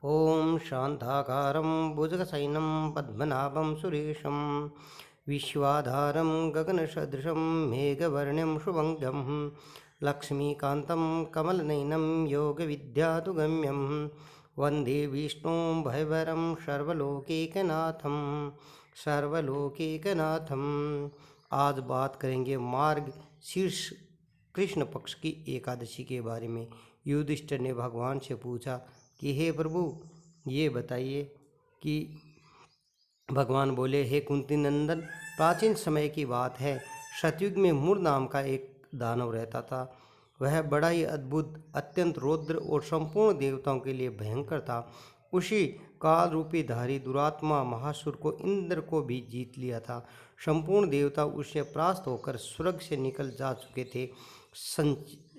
ॐ शान्ताकारं भुजगशयनं पद्मनाभं सुरेशं विश्वाधारं गगनसदृशं मेघवर्णं शुभङ्गं लक्ष्मीकान्तं कमलनयनं योगविद्यातुगम्यं वन्दे विष्णुं भयवरं सर्वलोकैकनाथं। आज बात करेंगे मार्ग शीर्ष कृष्ण पक्ष की एकादशी के बारे में। युधिष्ठिर ने भगवान से पूछा कि हे प्रभु, ये बताइए कि भगवान बोले, हे कुंती नंदन, प्राचीन समय की बात है। सतयुग में मूर नाम का एक दानव रहता था। वह बड़ा ही अद्भुत, अत्यंत रौद्र और संपूर्ण देवताओं के लिए भयंकर था। उसी काल रूपी धारी दुरात्मा महासुर को इंद्र को भी जीत लिया था। संपूर्ण देवता उससे परास्त होकर स्वर्ग से निकल जा चुके थे।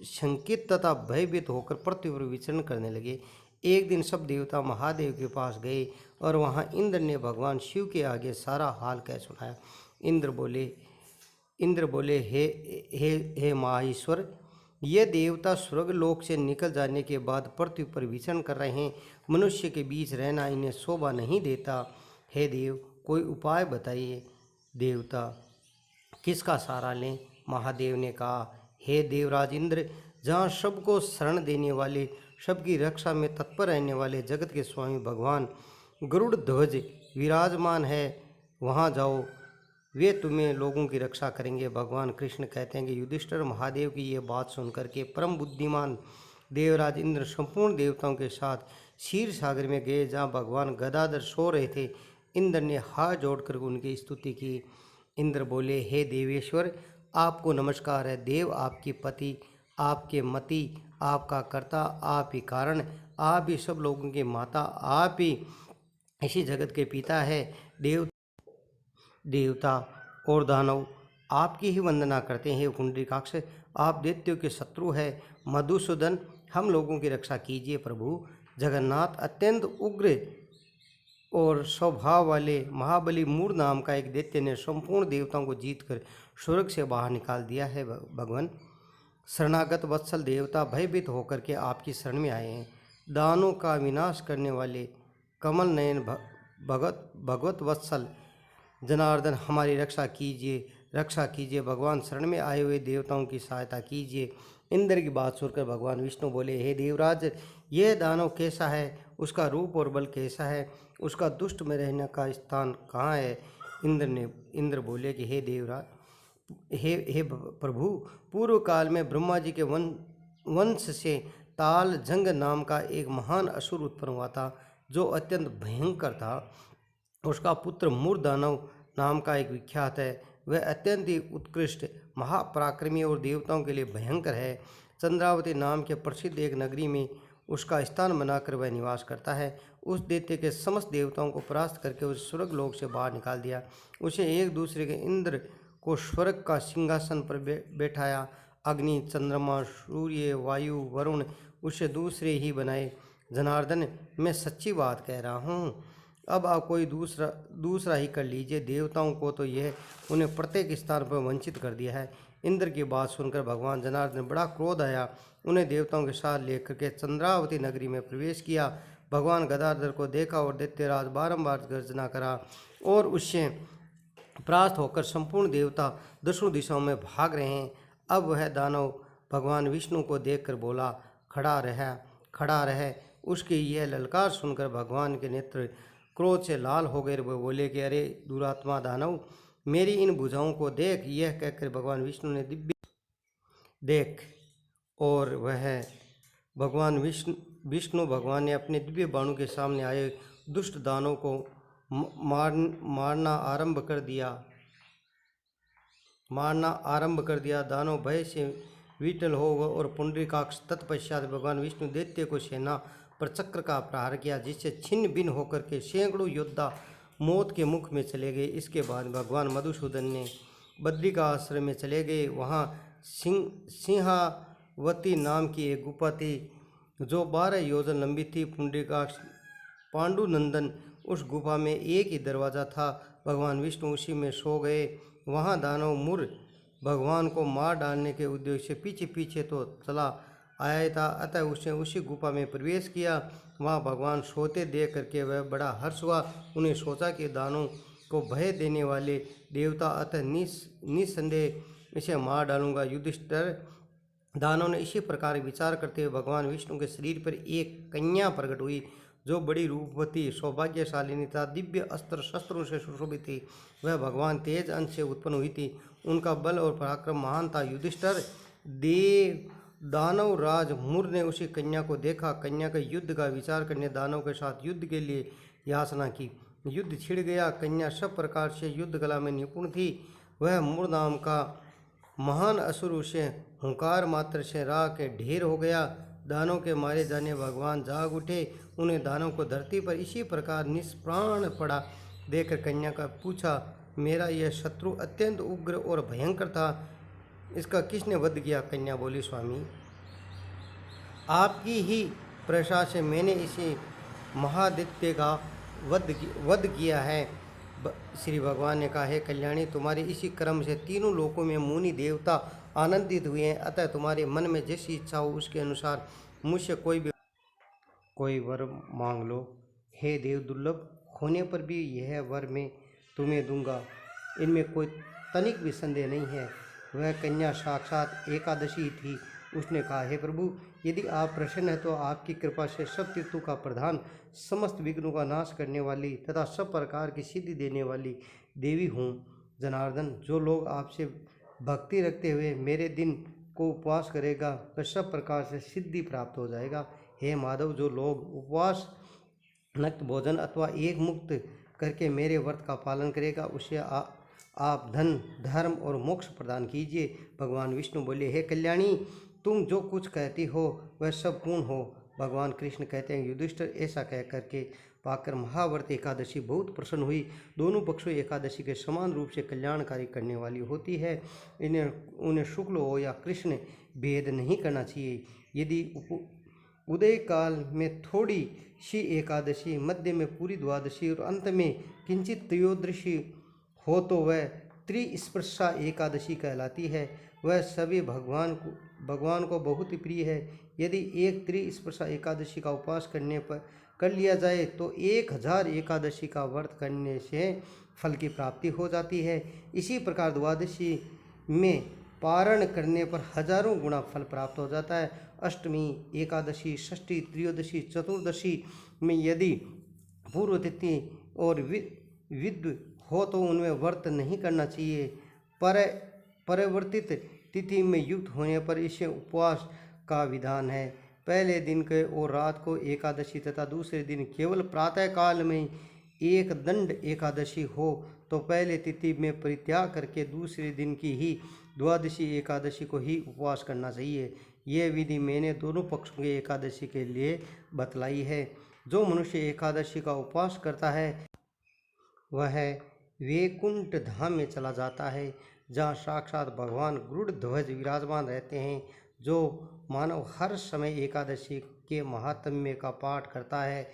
शंकित तथा भयभीत होकर पृथ्वी पर विचरण करने लगे। एक दिन सब देवता महादेव के पास गए और वहां इंद्र ने भगवान शिव के आगे सारा हाल कह सुनाया। इंद्र बोले हे हे हे महाईश्वर, ये देवता स्वर्ग लोक से निकल जाने के बाद पृथ्वी पर विचरण कर रहे हैं। मनुष्य के बीच रहना इन्हें शोभा नहीं देता। हे देव, कोई उपाय बताइए। देवता, किसका सहारा लें? महादेव ने कहा, हे देवराज इंद्र, जहाँ सबको शरण देने वाले, सबकी रक्षा में तत्पर रहने वाले जगत के स्वामी भगवान गरुड़ ध्वज विराजमान है, वहाँ जाओ, वे तुम्हें लोगों की रक्षा करेंगे। भगवान कृष्ण कहते हैं कि युधिष्ठिर, महादेव की ये बात सुनकर के परम बुद्धिमान देवराज इंद्र संपूर्ण देवताओं के साथ क्षीर सागर में गए, जहाँ भगवान गदाधर सो रहे थे। इंद्र ने हाथ जोड़कर उनकी स्तुति की। इंद्र बोले, हे देवेश्वर, आपको नमस्कार है। देव आपकी पति, आपके मति, आपका कर्ता, आप ही कारण, आप ही सब लोगों के माता, आप ही इसी जगत के पिता है। देवता और दानव आपकी ही वंदना करते हैं। पुंडरीकाक्ष, आप दैत्यों के शत्रु है। मधुसूदन, हम लोगों की रक्षा कीजिए। प्रभु जगन्नाथ, अत्यंत उग्र और स्वभाव वाले महाबली मूर नाम का एक दैत्य ने संपूर्ण देवताओं को जीतकर स्वर्ग से बाहर निकाल दिया है। भगवान शरणागत वत्सल देवता भयभीत होकर के आपकी शरण में आए हैं। दानों का विनाश करने वाले कमल नयन भगवत वत्सल जनार्दन, हमारी रक्षा कीजिए। भगवान शरण में आए हुए देवताओं की सहायता कीजिए। इंद्र की बात सुनकर भगवान विष्णु बोले, हे देवराज, यह दानव कैसा है? उसका रूप और बल कैसा है? उसका दुष्ट में रहने का स्थान कहाँ है? इंद्र बोले कि हे देवराज, हे प्रभु, पूर्व काल में ब्रह्मा जी के वंश से ताल जंग नाम का एक महान असुर उत्पन्न हुआ था, जो अत्यंत भयंकर था। उसका पुत्र मूर दानव नाम का एक विख्यात है। वह अत्यंत ही उत्कृष्ट, महापराक्रमी और देवताओं के लिए भयंकर है। चंद्रावती नाम के प्रसिद्ध एक नगरी में उसका स्थान बनाकर वह निवास करता है। उस दैत्य के समस्त देवताओं को परास्त करके उस स्वर्ग लोक से बाहर निकाल दिया। उसे एक दूसरे के इंद्र को स्वर्ग का सिंहासन पर बैठाया। अग्नि, चंद्रमा, सूर्य, वायु, वरुण उसे दूसरे ही बनाए। जनार्दन, मैं सच्ची बात कह रहा हूँ। अब आप कोई दूसरा ही कर लीजिए। देवताओं को तो यह उन्हें प्रत्येक स्थान पर वंचित कर दिया है। इंद्र की बात सुनकर भगवान जनार्दन बड़ा क्रोध आया। उन्हें देवताओं के साथ लेकर के चंद्रावती नगरी में प्रवेश किया। भगवान गदाधर को देखा और दैत्यराज बारंबार गर्जना करा और उससे परास्त होकर संपूर्ण देवता दसों दिशाओं में भाग रहे हैं। अब वह दानव भगवान विष्णु को देखकर बोला, खड़ा रह। उसकी यह ललकार सुनकर भगवान के नेत्र क्रोध से लाल हो गए। वो बोले कि अरे दुरात्मा दानव, मेरी इन भुजाओं को देख। यह कहकर भगवान विष्णु ने देख और वह भगवान भगवान ने अपने दिव्य बाणों के सामने आए दुष्ट दानव को मारना आरंभ कर दिया। दानव भय से विटल हो गए और पुंडरीकाक्ष तत्पश्चात भगवान विष्णु दैत्य को सेना पर चक्र का प्रहार किया, जिससे छिन्न भिन्न होकर के सैकड़ों योद्धा मौत के मुख में चले गए। इसके बाद भगवान मधुसूदन ने बद्री का आश्रम में चले गए। वहाँ सिंहावती नाम की एक गुफा थी, जो 12 योजन लंबी थी। पुंडरीकाक्ष पांडुनंदन, उस गुफा में एक ही दरवाज़ा था। भगवान विष्णु उसी में सो गए। वहाँ दानव मूर भगवान को मार डालने के उद्देश्य से पीछे पीछे तो चला आया था। अतः उसने उसी गुफा में प्रवेश किया। वहाँ भगवान सोते देख करके वह बड़ा हर्ष हुआ। उन्हें सोचा कि दानों को भय देने वाले देवता अतः निस्संदेह इसे मार डालूंगा। युधिष्ठिर दानव ने इसी प्रकार विचार करते हुए भगवान विष्णु के शरीर पर एक कन्या प्रकट हुई जो बड़ी रूपवती सौभाग्यशालिनी तथा दिव्य अस्त्र शस्त्रों से सुशोभित थी। वह भगवान तेज अंश से उत्पन्न हुई थी। उनका बल और पराक्रम महान था। युधिष्ठिर देव दानव राज मुर ने उसी कन्या को देखा। कन्या के युद्ध का विचार करने दानव के साथ युद्ध के लिए याचना की। युद्ध छिड़ गया। कन्या सब प्रकार से युद्ध कला में निपुण थी। वह मुर नाम का महान असुर उसे हुंकार मात्र से राख के ढेर हो गया। दानव के मारे जाने भगवान जाग उठे। उन्हें दानव को धरती पर इसी प्रकार निष्प्राण पड़ा देखकर कन्या का पूछा, मेरा यह शत्रु अत्यंत उग्र और भयंकर था, इसका किसने वध किया? कन्या बोली, स्वामी आपकी ही प्रशा से मैंने इसे महादित्य का वध किया है। श्री भगवान ने कहा, हे कल्याणी, तुम्हारे इसी कर्म से तीनों लोकों में मुनि देवता आनंदित हुए हैं। अतः तुम्हारे मन में जैसी इच्छा हो उसके अनुसार मुझसे कोई वर मांग लो। हे देव, दुर्लभ होने पर भी यह वर मैं तुम्हें दूंगा, इनमें कोई तनिक भी संदेह नहीं है। वह कन्या साक्षात एकादशी थी। उसने कहा, हे प्रभु, यदि आप प्रसन्न हैं तो आपकी कृपा से सब तीर्थों का प्रधान, समस्त विघ्नों का नाश करने वाली तथा सब प्रकार की सिद्धि देने वाली देवी हूँ। जनार्दन, जो लोग आपसे भक्ति रखते हुए मेरे दिन को उपवास करेगा वह सब प्रकार से सिद्धि प्राप्त हो जाएगा। हे माधव, जो लोग उपवास, नक्त भोजन अथवा एक मुक्त करके मेरे व्रत का पालन करेगा उसे आप धन, धर्म और मोक्ष प्रदान कीजिए। भगवान विष्णु बोले, हे कल्याणी, तुम जो कुछ कहती हो वह सब पूर्ण हो। भगवान कृष्ण कहते हैं, युधिष्ठिर ऐसा कह करके पाकर महाव्रत एकादशी बहुत प्रसन्न हुई। दोनों पक्षों एकादशी के समान रूप से कल्याणकारी करने वाली होती है। उन्हें शुक्ल हो या कृष्ण भेद नहीं करना चाहिए। यदि उदय काल में थोड़ी सी एकादशी, मध्य में पूरी द्वादशी और अंत में किंचित त्रयोदशी हो तो वह त्रिस्पर्शा एकादशी कहलाती है। वह सभी भगवान को बहुत ही प्रिय है। यदि एक त्रिस्पर्शा एकादशी का उपवास करने पर कर लिया जाए तो 1000 एकादशी का व्रत करने से फल की प्राप्ति हो जाती है। इसी प्रकार द्वादशी में पारण करने पर हजारों गुना फल प्राप्त हो जाता है। अष्टमी, एकादशी, षष्ठी, त्रयोदशी, चतुर्दशी में यदि पूर्व तिथि और विद्व हो तो उनमें व्रत नहीं करना चाहिए। परिवर्तित तिथि में युक्त होने पर इसे उपवास का विधान है। पहले दिन के और रात को एकादशी तथा दूसरे दिन केवल प्रातः काल में एक दंड एकादशी हो तो पहले तिथि में परित्याग करके दूसरे दिन की ही द्वादशी एकादशी को ही उपवास करना चाहिए। यह विधि मैंने दोनों पक्षों के एकादशी के लिए बतलाई है। जो मनुष्य एकादशी का उपवास करता है वह वैकुंठ धाम में चला जाता है, जहाँ साक्षात भगवान गरुड़ ध्वज विराजमान रहते हैं। जो मानव हर समय एकादशी के महात्म्य का पाठ करता है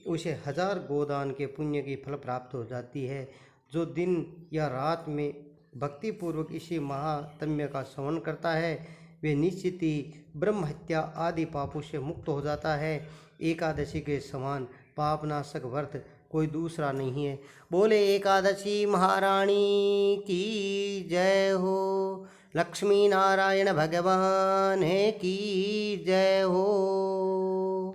उसे 1000 गोदान के पुण्य की फल प्राप्त हो जाती है। जो दिन या रात में भक्तिपूर्वक इसी महात्म्य का श्रवण करता है वे निश्चित ही ब्रह्म हत्या आदि पापों से मुक्त हो जाता है। एकादशी के समान पापनाशक व्रत कोई दूसरा नहीं है। बोले एकादशी महारानी की जय हो, लक्ष्मी नारायण भगवान है की जय हो।